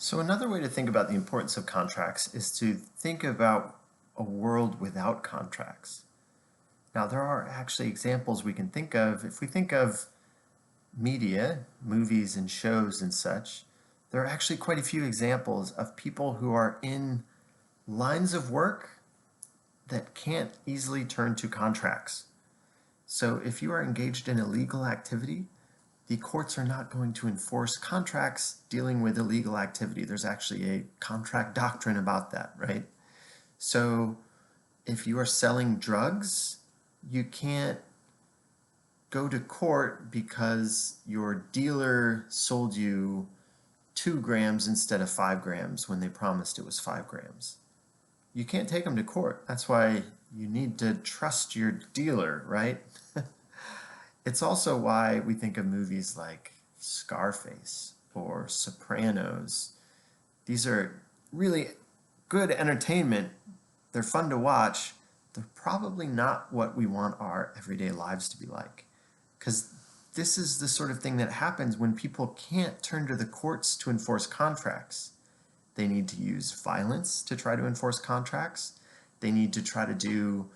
So another way to think about the importance of contracts is to think about a world without contracts. Now, there are actually examples we can think of. If we think of media, movies and shows and such, there are actually quite a few examples of people who are in lines of work that can't easily turn to contracts. So if you are engaged in illegal activity, the courts are not going to enforce contracts dealing with illegal activity. There's actually a contract doctrine about that, right? So if you are selling drugs, you can't go to court because your dealer sold you 2 grams instead of 5 grams when they promised it was 5 grams. You can't take them to court. That's why you need to trust your dealer, right? It's also why we think of movies like Scarface or Sopranos. These are really good entertainment. They're fun to watch. They're probably not what we want our everyday lives to be like. Because this is the sort of thing that happens when people can't turn to the courts to enforce contracts. They need to use violence to try to enforce contracts. They need to try to do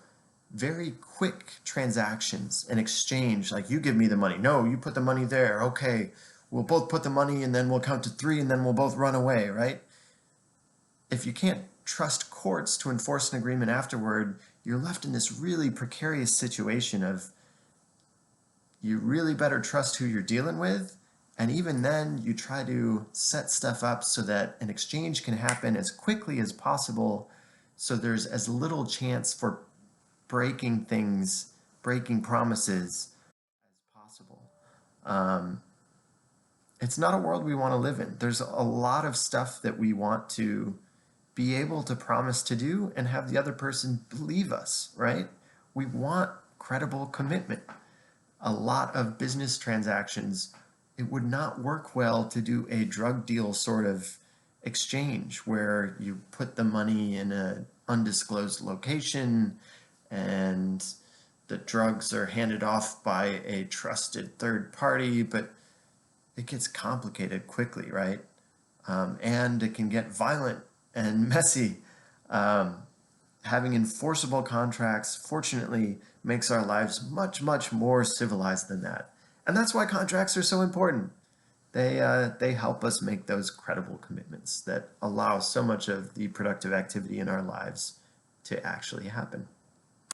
very quick transactions and exchange, like you give me the money. No, you put the money there. Okay, we'll both put the money and then we'll count to 3 and then we'll both run away, right? If you can't trust courts to enforce an agreement afterward, you're left in this really precarious situation of you really better trust who you're dealing with. And even then, you try to set stuff up so that an exchange can happen as quickly as possible so there's as little chance for breaking things, breaking promises as possible. It's not a world we want to live in. There's a lot of stuff that we want to be able to promise to do and have the other person believe us, right? We want credible commitment. A lot of business transactions, it would not work well to do a drug deal sort of exchange where you put the money in an undisclosed location and the drugs are handed off by a trusted third party, but it gets complicated quickly, right? And it can get violent and messy. Having enforceable contracts, fortunately, makes our lives much, much more civilized than that. And that's why contracts are so important. They help us make those credible commitments that allow so much of the productive activity in our lives to actually happen.